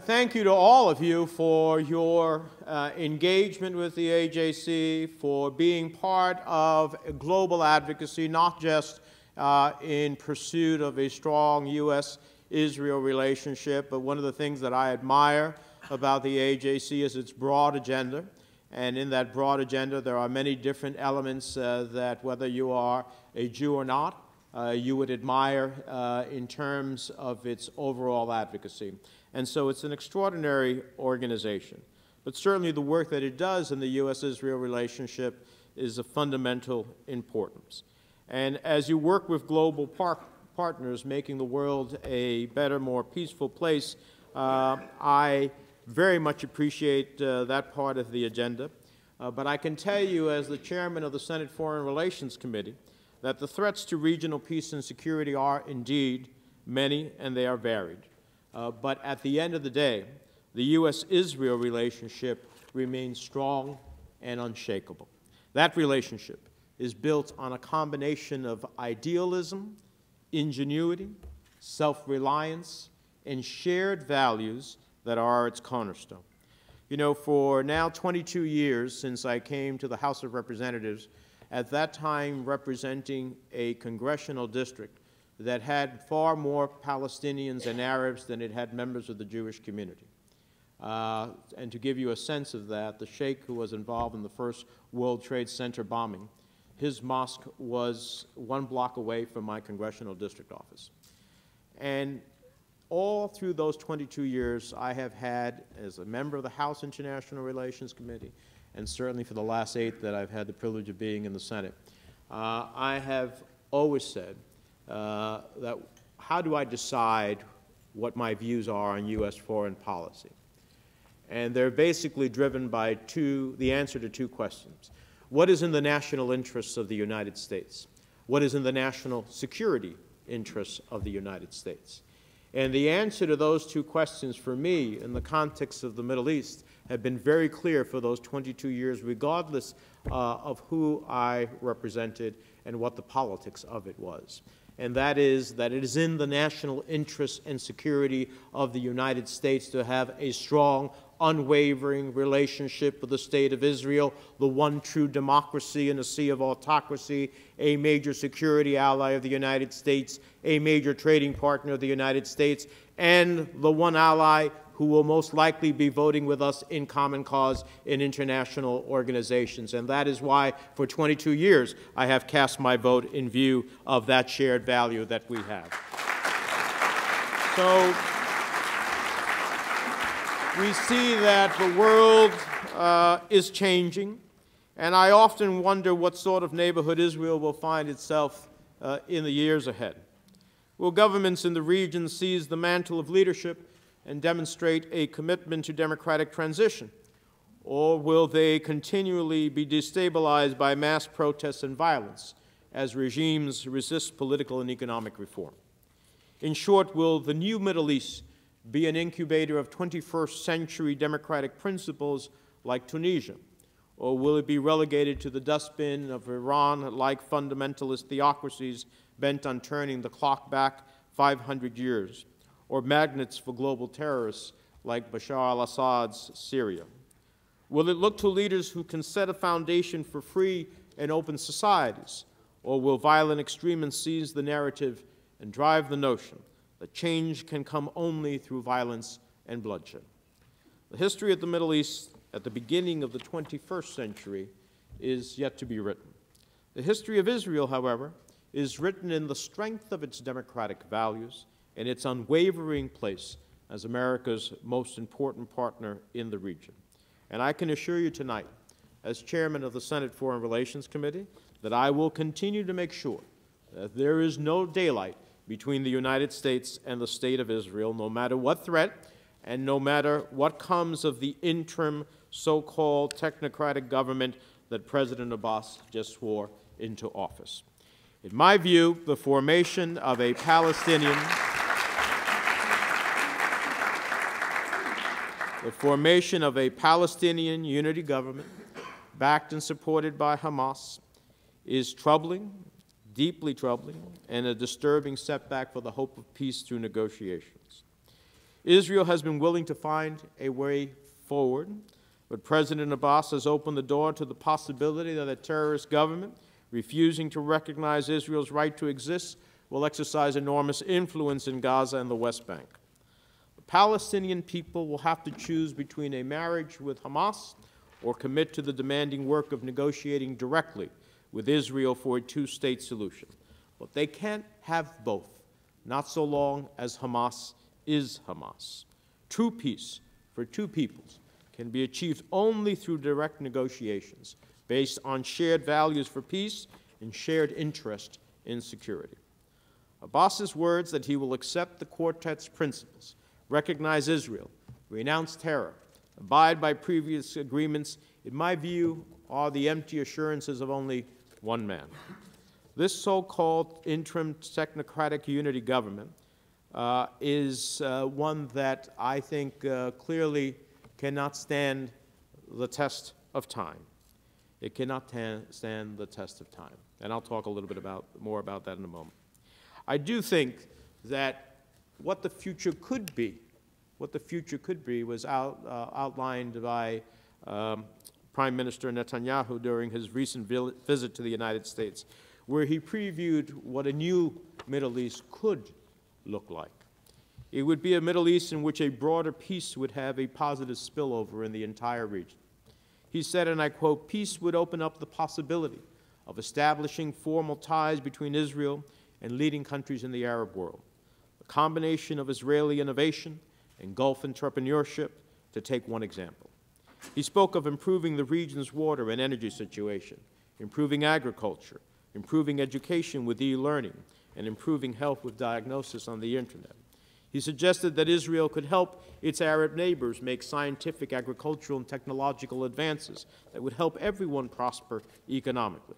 Thank you to all of you for your engagement with the AJC, for being part of global advocacy, not just in pursuit of a strong U.S.-Israel relationship, but one of the things that I admire about the AJC is its broad agenda. And in that broad agenda, there are many different elements that, whether you are a Jew or not, you would admire in terms of its overall advocacy. And so it's an extraordinary organization. But certainly the work that it does in the U.S.-Israel relationship is of fundamental importance. And as you work with global partners, making the world a better, more peaceful place, I very much appreciate that part of the agenda. But I can tell you, as the chairman of the Senate Foreign Relations Committee, that the threats to regional peace and security are indeed many, and they are varied. But at the end of the day, the U.S.-Israel relationship remains strong and unshakable. That relationship is built on a combination of idealism, ingenuity, self-reliance, and shared values that are its cornerstone. You know, for now 22 years since I came to the House of Representatives, at that time representing a congressional district that had far more Palestinians and Arabs than it had members of the Jewish community. And to give you a sense of that, the sheikh who was involved in the first World Trade Center bombing, his mosque was 1 block away from my congressional district office. And all through those 22 years, I have had, as a member of the House International Relations Committee, and certainly for the last 8 that I've had the privilege of being in the Senate, I have always said that how do I decide what my views are on U.S. foreign policy? And they're basically driven by the answer to 2 questions. What is in the national interests of the United States? What is in the national security interests of the United States? And the answer to those 2 questions for me in the context of the Middle East have been very clear for those 22 years, regardless of who I represented and what the politics of it was. And that is that it is in the national interest and security of the United States to have a strong, unwavering relationship with the State of Israel, the one true democracy in a sea of autocracy, a major security ally of the United States, a major trading partner of the United States, and the one ally who will most likely be voting with us in common cause in international organizations. And that is why, for 22 years, I have cast my vote in view of that shared value that we have. So we see that the world is changing, and I often wonder what sort of neighborhood Israel will find itself in the years ahead. Will governments in the region seize the mantle of leadership and demonstrate a commitment to democratic transition? Or will they continually be destabilized by mass protests and violence as regimes resist political and economic reform? In short, will the new Middle East be an incubator of 21st century democratic principles like Tunisia? Or will it be relegated to the dustbin of Iran-like fundamentalist theocracies bent on turning the clock back 500 years? Or magnets for global terrorists like Bashar al-Assad's Syria? Will it look to leaders who can set a foundation for free and open societies? Or will violent extremists seize the narrative and drive the notion that change can come only through violence and bloodshed? The history of the Middle East at the beginning of the 21st century is yet to be written. The history of Israel, however, is written in the strength of its democratic values and its unwavering place as America's most important partner in the region. And I can assure you tonight, as chairman of the Senate Foreign Relations Committee, that I will continue to make sure that there is no daylight between the United States and the State of Israel, no matter what threat and no matter what comes of the interim so-called technocratic government that President Abbas just swore into office. In my view, the formation of a Palestinian unity government, backed and supported by Hamas, is troubling, deeply troubling, and a disturbing setback for the hope of peace through negotiations. Israel has been willing to find a way forward, but President Abbas has opened the door to the possibility that a terrorist government refusing to recognize Israel's right to exist will exercise enormous influence in Gaza and the West Bank. The Palestinian people will have to choose between a marriage with Hamas or commit to the demanding work of negotiating directly with Israel for a two-state solution. But they can't have both, not so long as Hamas is Hamas. True peace for two peoples can be achieved only through direct negotiations based on shared values for peace and shared interest in security. Abbas's words that he will accept the quartet's principles, recognize Israel, renounce terror, abide by previous agreements, in my view, are the empty assurances of only one man. This so-called interim technocratic unity government is one that I think clearly cannot stand the test of time. It cannot stand the test of time. And I'll talk a little bit more about that in a moment. I do think that what the future could be was outlined by Prime Minister Netanyahu during his recent visit to the United States, where he previewed what a new Middle East could look like. It would be a Middle East in which a broader peace would have a positive spillover in the entire region. He said, and I quote, "Peace would open up the possibility of establishing formal ties between Israel and leading countries in the Arab world. The combination of Israeli innovation and Gulf entrepreneurship, to take one example." He spoke of improving the region's water and energy situation, improving agriculture, improving education with e-learning, and improving health with diagnosis on the Internet. He suggested that Israel could help its Arab neighbors make scientific, agricultural, and technological advances that would help everyone prosper economically.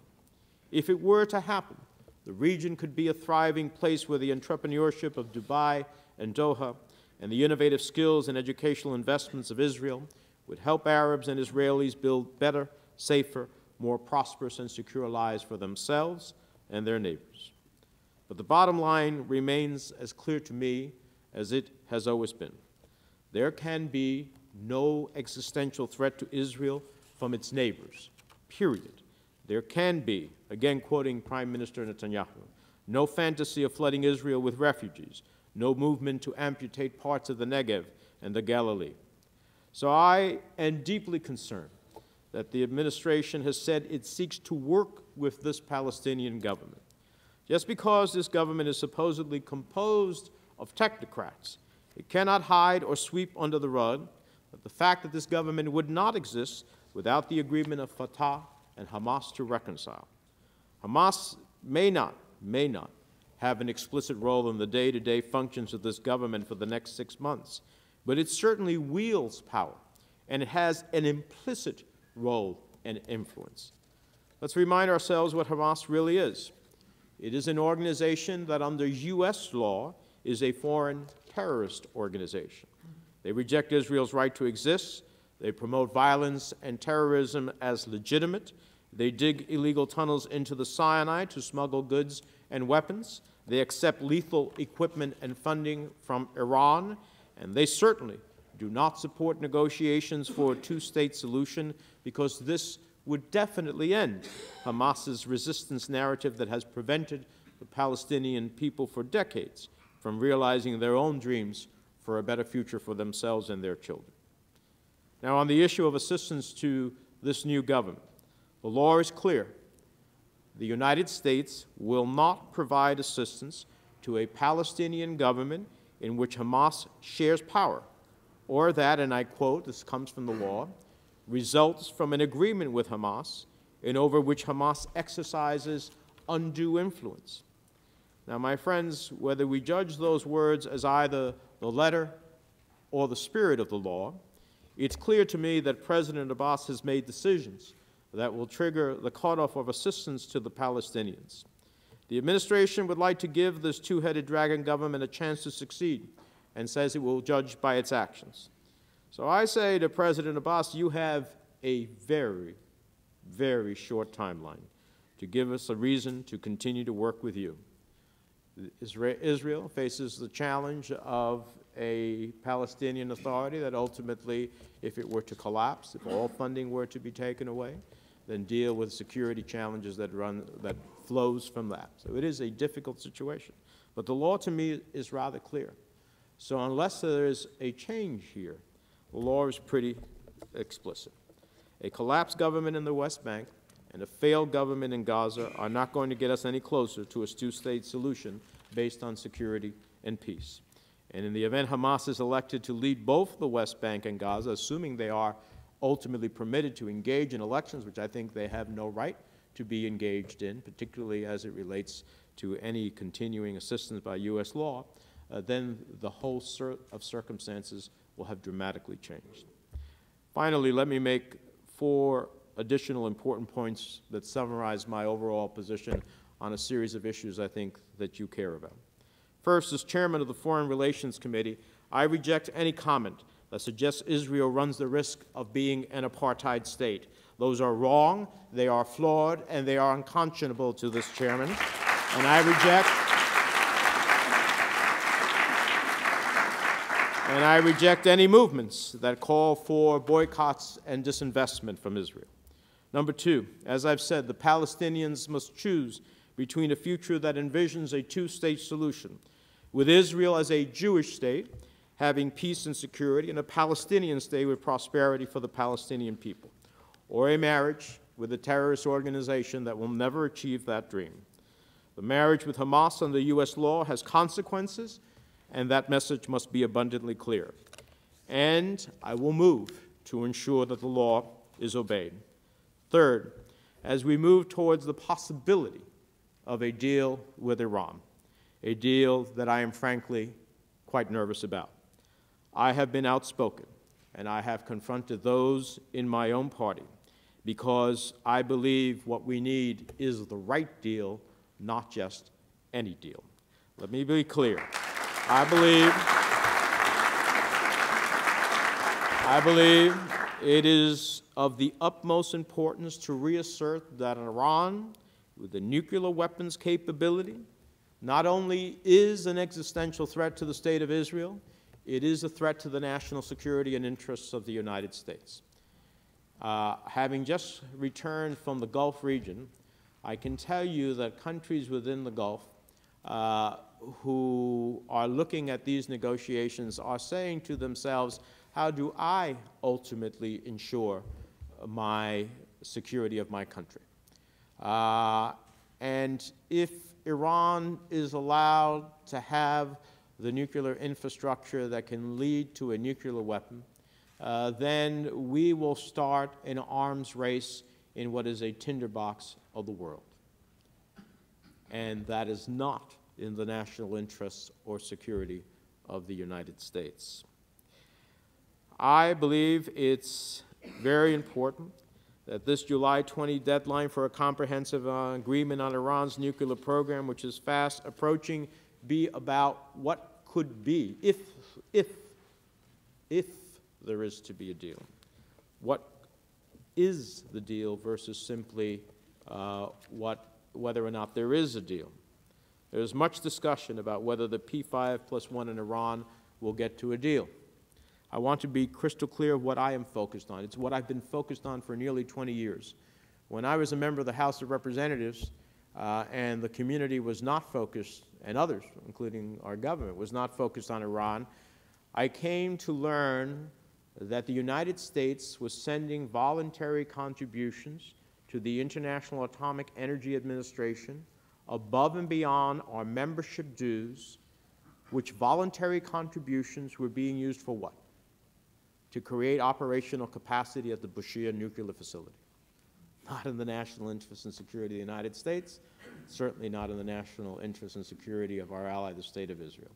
If it were to happen, the region could be a thriving place where the entrepreneurship of Dubai and Doha and the innovative skills and educational investments of Israel would help Arabs and Israelis build better, safer, more prosperous and secure lives for themselves and their neighbors. But the bottom line remains as clear to me as it has always been. There can be no existential threat to Israel from its neighbors, period. There can be, again quoting Prime Minister Netanyahu, no fantasy of flooding Israel with refugees, no movement to amputate parts of the Negev and the Galilee. So I am deeply concerned that the administration has said it seeks to work with this Palestinian government. Just because this government is supposedly composed of technocrats, it cannot hide or sweep under the rug the fact that this government would not exist without the agreement of Fatah and Hamas to reconcile. Hamas may not have an explicit role in the day-to-day functions of this government for the next 6 months, but it certainly wields power, and it has an implicit role and influence. Let's remind ourselves what Hamas really is. It is an organization that under U.S. law is a foreign terrorist organization. They reject Israel's right to exist. They promote violence and terrorism as legitimate. They dig illegal tunnels into the Sinai to smuggle goods and weapons. They accept lethal equipment and funding from Iran. And they certainly do not support negotiations for a two-state solution, because this would definitely end Hamas's resistance narrative that has prevented the Palestinian people for decades from realizing their own dreams for a better future for themselves and their children. Now, on the issue of assistance to this new government, the law is clear. The United States will not provide assistance to a Palestinian government in which Hamas shares power, or that, and I quote, this comes from the law, results from an agreement with Hamas and over which Hamas exercises undue influence. Now, my friends, whether we judge those words as either the letter or the spirit of the law, it's clear to me that President Abbas has made decisions that will trigger the cutoff of assistance to the Palestinians. The administration would like to give this two-headed dragon government a chance to succeed and says it will judge by its actions. So I say to President Abbas, you have a very, very short timeline to give us a reason to continue to work with you. Israel faces the challenge of a Palestinian Authority that ultimately, if it were to collapse, if all funding were to be taken away, then deal with security challenges that flows from that. So it is a difficult situation. But the law, to me, is rather clear. So unless there is a change here, the law is pretty explicit. A collapsed government in the West Bank and a failed government in Gaza are not going to get us any closer to a two-state solution based on security and peace. And in the event Hamas is elected to lead both the West Bank and Gaza, assuming they are ultimately permitted to engage in elections, which I think they have no right to be engaged in, particularly as it relates to any continuing assistance by U.S. law, then the whole set of circumstances will have dramatically changed. Finally, let me make 4 additional important points that summarize my overall position on a series of issues I think that you care about. First, as chairman of the Foreign Relations Committee, I reject any comment that suggests Israel runs the risk of being an apartheid state. Those are wrong, they are flawed, and they are unconscionable to this chairman. And I reject any movements that call for boycotts and disinvestment from Israel. Number 2, as I've said, the Palestinians must choose between a future that envisions a two-state solution, with Israel as a Jewish state, having peace and security, and a Palestinian state with prosperity for the Palestinian people, or a marriage with a terrorist organization that will never achieve that dream. The marriage with Hamas under U.S. law has consequences, and that message must be abundantly clear. And I will move to ensure that the law is obeyed. Third, as we move towards the possibility of a deal with Iran, a deal that I am frankly quite nervous about, I have been outspoken, and I have confronted those in my own party, because I believe what we need is the right deal, not just any deal. Let me be clear. I believe it is of the utmost importance to reassert that Iran, with the nuclear weapons capability, not only is an existential threat to the state of Israel, it is a threat to the national security and interests of the United States. Having just returned from the Gulf region, I can tell you that countries within the Gulf who are looking at these negotiations are saying to themselves, how do I ultimately ensure my security of my country? And if Iran is allowed to have the nuclear infrastructure that can lead to a nuclear weapon, then we will start an arms race in what is a tinderbox of the world. And that is not in the national interests or security of the United States. I believe it's very important that this July 20 deadline for a comprehensive agreement on Iran's nuclear program, which is fast approaching, be about what could be, if there is to be a deal. What is the deal versus simply whether or not there is a deal. There's much discussion about whether the P5+1 in Iran will get to a deal. I want to be crystal clear of what I am focused on. It's what I've been focused on for nearly 20 years. When I was a member of the House of Representatives and the community was not focused, and others, including our government, was not focused on Iran, I came to learn that the United States was sending voluntary contributions to the International Atomic Energy Administration above and beyond our membership dues, which voluntary contributions were being used for what? To create operational capacity at the Bushehr nuclear facility. Not in the national interest and security of the United States, certainly not in the national interest and security of our ally, the State of Israel.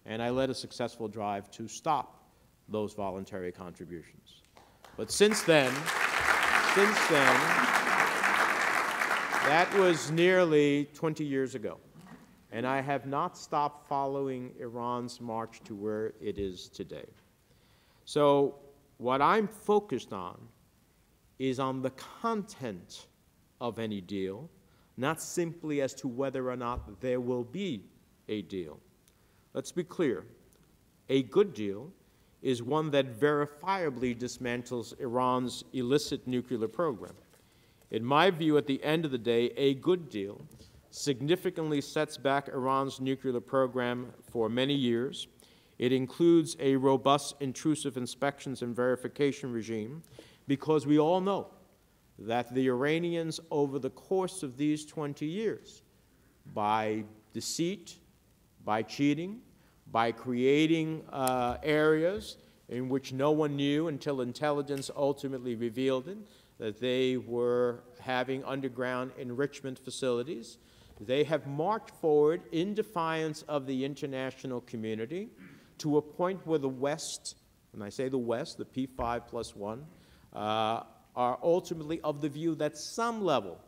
And I led a successful drive to stop those voluntary contributions. But since then, that was nearly 20 years ago, and I have not stopped following Iran's march to where it is today. So what I'm focused on is on the content of any deal, not simply as to whether or not there will be a deal. Let's be clear. A good deal is one that verifiably dismantles Iran's illicit nuclear program. In my view, at the end of the day, a good deal significantly sets back Iran's nuclear program for many years. It includes a robust intrusive inspections and verification regime, because we all know that the Iranians, over the course of these 20 years, by deceit, by cheating, by creating areas in which no one knew until intelligence ultimately revealed it, that they were having underground enrichment facilities. They have marched forward in defiance of the international community to a point where the West, when I say the West, the P5+1, are ultimately of the view that some level,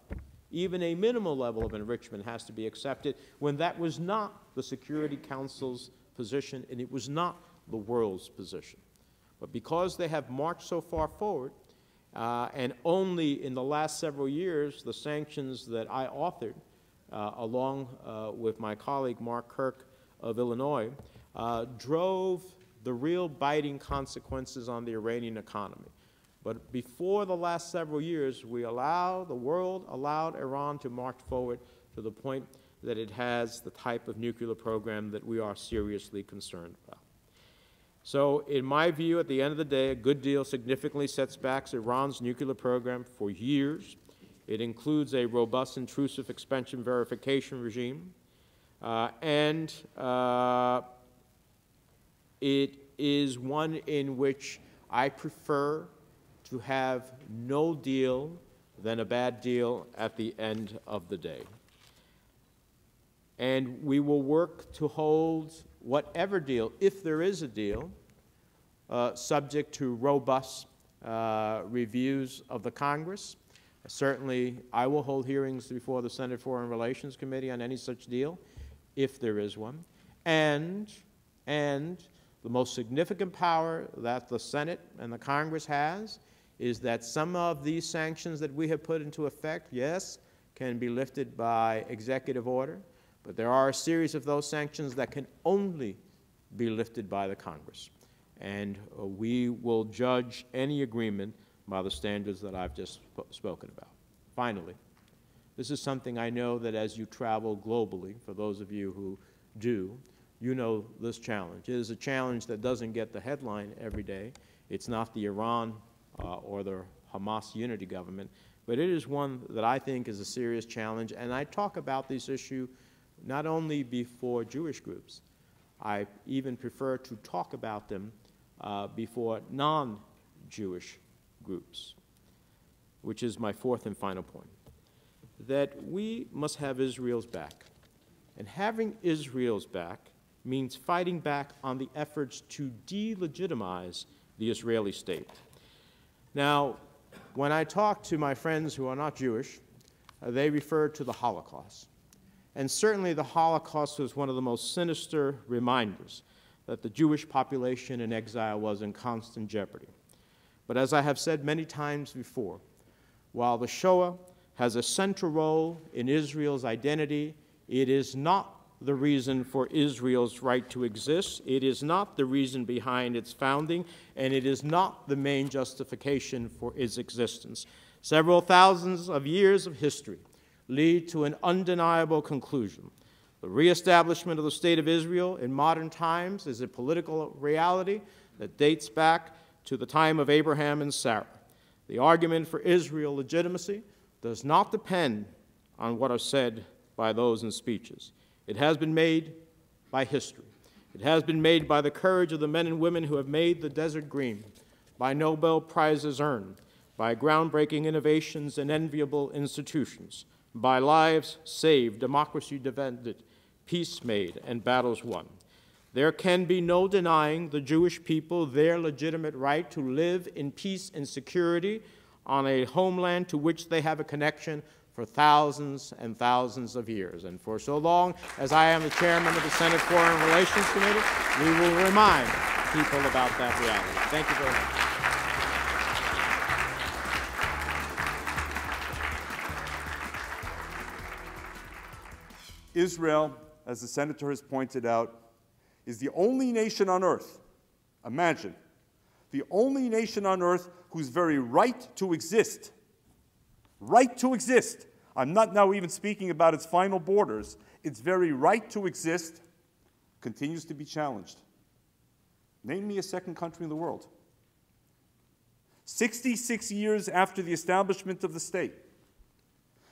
even a minimal level of enrichment, has to be accepted, when that was not the Security Council's position and it was not the world's position. But because they have marched so far forward, and only in the last several years, the sanctions that I authored, along with my colleague Mark Kirk of Illinois, drove the real biting consequences on the Iranian economy. But before the last several years, the world allowed Iran to march forward to the point that it has the type of nuclear program that we are seriously concerned about. So in my view, at the end of the day, a good deal significantly sets back Iran's nuclear program for years. It includes a robust intrusive expansion verification regime, and it is one in which I prefer to have no deal than a bad deal at the end of the day. And we will work to hold whatever deal, if there is a deal, subject to robust reviews of the Congress. Certainly, I will hold hearings before the Senate Foreign Relations Committee on any such deal, if there is one. And the most significant power that the Senate and the Congress has is that some of these sanctions that we have put into effect, yes, can be lifted by executive order, but there are a series of those sanctions that can only be lifted by the Congress. And we will judge any agreement by the standards that I've just spoken about. Finally, this is something I know that as you travel globally, for those of you who do, you know this challenge. It is a challenge that doesn't get the headline every day. It's not the Iran or the Hamas unity government, but it is one that I think is a serious challenge. And I talk about this issue not only before Jewish groups. I even prefer to talk about them before non-Jewish groups, which is my fourth and final point, that we must have Israel's back. And having Israel's back means fighting back on the efforts to delegitimize the Israeli state. Now, when I talk to my friends who are not Jewish, they refer to the Holocaust. And certainly the Holocaust was one of the most sinister reminders that the Jewish population in exile was in constant jeopardy. But as I have said many times before, while the Shoah has a central role in Israel's identity, it is not the reason for Israel's right to exist. It is not the reason behind its founding, and it is not the main justification for its existence. Several thousands of years of history lead to an undeniable conclusion. The reestablishment of the State of Israel in modern times is a political reality that dates back to the time of Abraham and Sarah. The argument for Israel legitimacy does not depend on what are said by those in speeches. It has been made by history. It has been made by the courage of the men and women who have made the desert green, by Nobel Prizes earned, by groundbreaking innovations and enviable institutions, by lives saved, democracy defended, peace made, and battles won. There can be no denying the Jewish people their legitimate right to live in peace and security on a homeland to which they have a connection for thousands and thousands of years. And for so long as I am the chairman of the Senate Foreign Relations Committee, we will remind people about that reality. Thank you very much. Israel, as the senator has pointed out, is the only nation on earth, imagine, the only nation on earth whose very right to exist, I'm not now even speaking about its final borders, its very right to exist continues to be challenged. Name me a second country in the world. 66 years after the establishment of the state,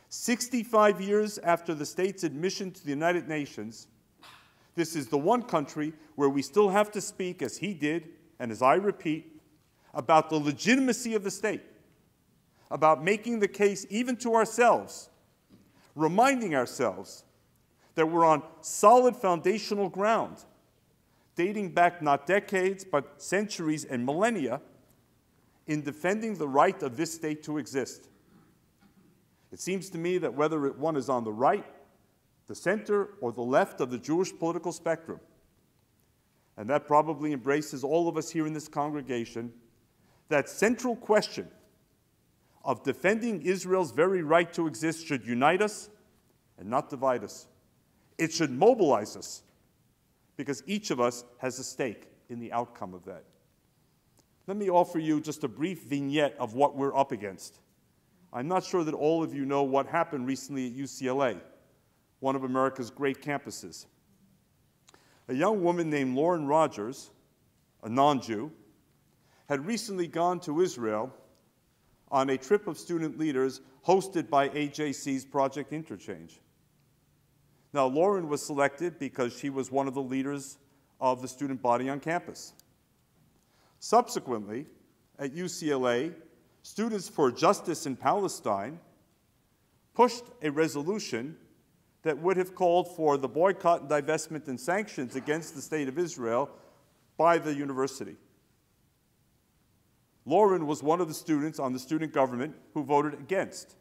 65 years after the state's admission to the United Nations, this is the one country where we still have to speak, as he did, and as I repeat, about the legitimacy of the state, about making the case even to ourselves, reminding ourselves that we're on solid foundational ground, dating back not decades, but centuries and millennia, in defending the right of this state to exist. It seems to me that whether one is on the right, the center, or the left of the Jewish political spectrum, and that probably embraces all of us here in this congregation, that central question of defending Israel's very right to exist should unite us and not divide us. It should mobilize us, because each of us has a stake in the outcome of that. Let me offer you just a brief vignette of what we're up against. I'm not sure that all of you know what happened recently at UCLA, one of America's great campuses. A young woman named Lauren Rogers, a non-Jew, had recently gone to Israel on a trip of student leaders hosted by AJC's Project Interchange. Now, Lauren was selected because she was one of the leaders of the student body on campus. Subsequently, at UCLA, Students for Justice in Palestine pushed a resolution that would have called for the boycott and divestment and sanctions against the State of Israel by the university. Lauren was one of the students on the student government who voted against.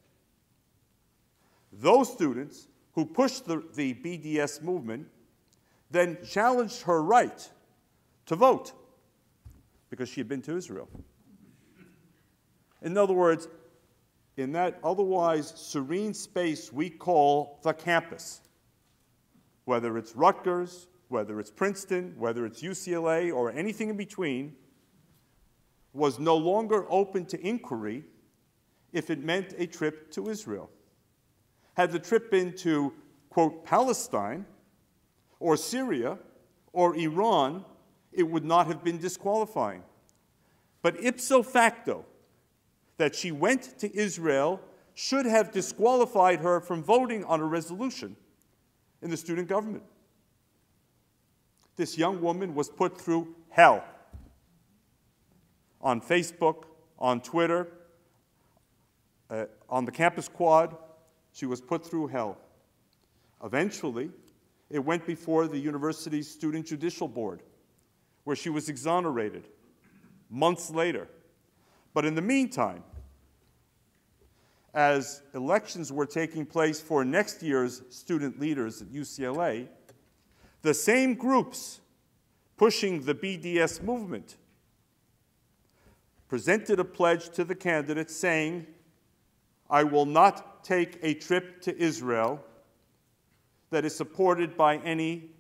Those students who pushed the BDS movement then challenged her right to vote because she had been to Israel. In other words, in that otherwise serene space we call the campus, whether it's Rutgers, whether it's Princeton, whether it's UCLA, or anything in between, was no longer open to inquiry if it meant a trip to Israel. Had the trip been to, quote, Palestine, or Syria, or Iran, it would not have been disqualifying. But ipso facto, that she went to Israel should have disqualified her from voting on a resolution in the student government. This young woman was put through hell on Facebook, on Twitter, on the campus quad. She was put through hell. Eventually, it went before the university's Student Judicial Board, where she was exonerated months later. But in the meantime, as elections were taking place for next year's student leaders at UCLA, the same groups pushing the BDS movement presented a pledge to the candidates saying, "I will not take a trip to Israel that is supported by any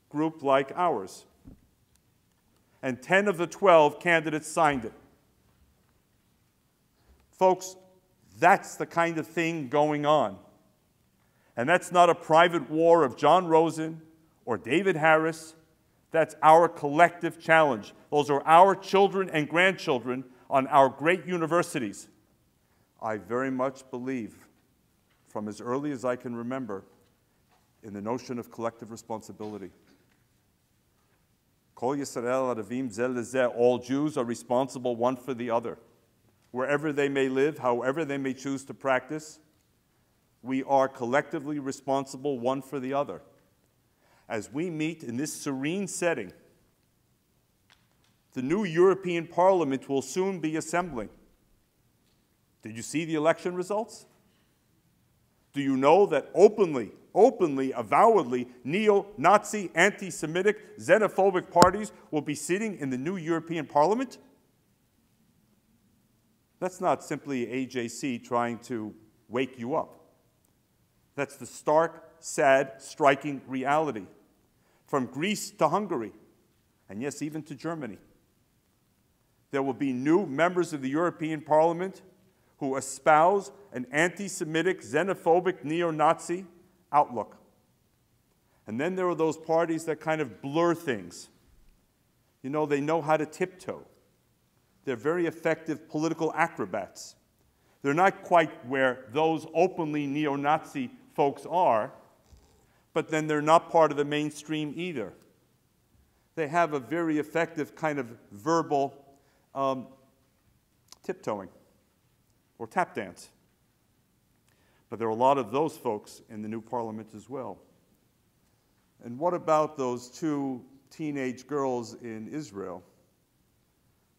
group like ours." And 10 of the 12 candidates signed it. Folks, that's the kind of thing going on. And that's not a private war of John Rosen or David Harris. That's our collective challenge. Those are our children and grandchildren on our great universities. I very much believe, from as early as I can remember, in the notion of collective responsibility. Kol Yisrael Aravim Zeh Lezeh, all Jews are responsible one for the other. Wherever they may live, however they may choose to practice, we are collectively responsible one for the other. As we meet in this serene setting, the new European Parliament will soon be assembling. Did you see the election results? Do you know that openly, avowedly, neo-Nazi, anti-Semitic, xenophobic parties will be sitting in the new European Parliament? That's not simply AJC trying to wake you up. That's the stark, sad, striking reality. From Greece to Hungary, and yes, even to Germany. There will be new members of the European Parliament who espouse an anti-Semitic, xenophobic, neo-Nazi outlook. And then there are those parties that kind of blur things. You know, they know how to tiptoe. They're very effective political acrobats. They're not quite where those openly neo-Nazi folks are, but then they're not part of the mainstream either. They have a very effective kind of verbal tiptoeing or tap dance. But there are a lot of those folks in the new parliament as well. And what about those two teenage girls in Israel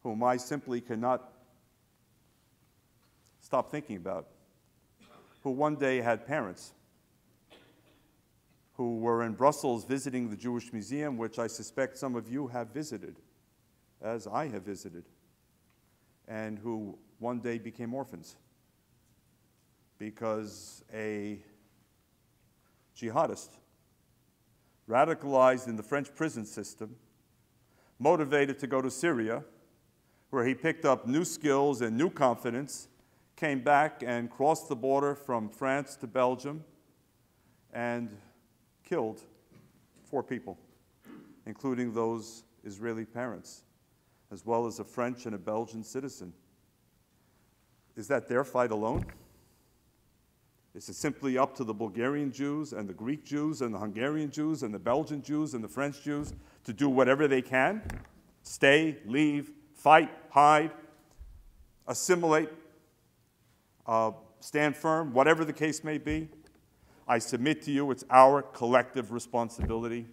whom I simply cannot stop thinking about, who one day had parents who were in Brussels visiting the Jewish Museum, which I suspect some of you have visited, as I have visited, and who one day became orphans because a jihadist, radicalized in the French prison system, motivated to go to Syria, where he picked up new skills and new confidence, came back and crossed the border from France to Belgium and killed 4 people, including those Israeli parents, as well as a French and a Belgian citizen. Is that their fight alone? Is it simply up to the Bulgarian Jews and the Greek Jews and the Hungarian Jews and the Belgian Jews and the French Jews to do whatever they can? Stay, leave, fight, hide, assimilate, stand firm, whatever the case may be? I submit to you it's our collective responsibility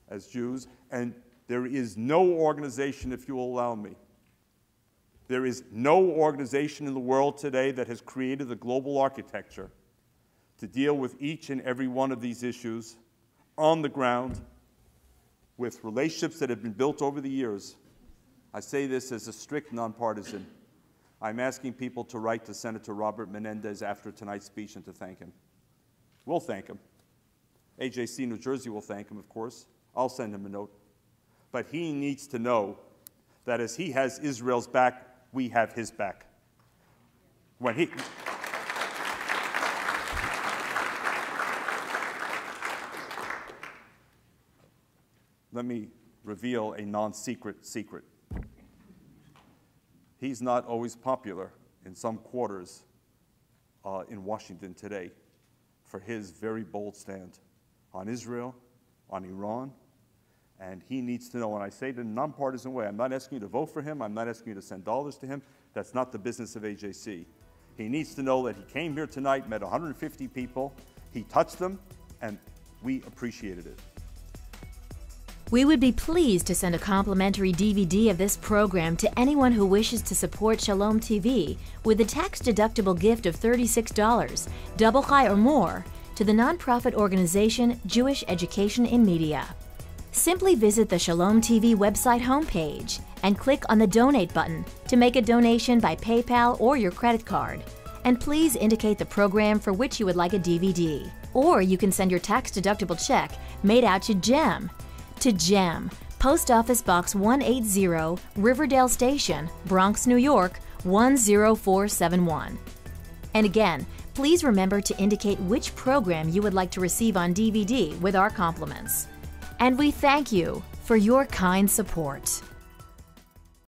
as Jews, and there is no organization, if you will allow me, there is no organization in the world today that has created the global architecture to deal with each and every one of these issues on the ground with relationships that have been built over the years. I say this as a strict nonpartisan. I'm asking people to write to Senator Robert Menendez after tonight's speech and to thank him. We'll thank him. AJC New Jersey will thank him, of course. I'll send him a note. But he needs to know that as he has Israel's back, we have his back. When he... Let me reveal a non-secret secret. He's not always popular in some quarters in Washington today for his very bold stand on Israel, on Iran, and he needs to know, and I say it in a nonpartisan way, I'm not asking you to vote for him, I'm not asking you to send dollars to him, that's not the business of AJC. He needs to know that he came here tonight, met 150 people, he touched them, and we appreciated it. We would be pleased to send a complimentary DVD of this program to anyone who wishes to support Shalom TV with a tax-deductible gift of $36, double high or more, to the nonprofit organization Jewish Education in Media. Simply visit the Shalom TV website homepage and click on the Donate button to make a donation by PayPal or your credit card. And please indicate the program for which you would like a DVD. Or you can send your tax-deductible check made out to GEM. To GEM, Post Office Box 180, Riverdale Station, Bronx, New York, 10471. And again, please remember to indicate which program you would like to receive on DVD with our compliments. And we thank you for your kind support.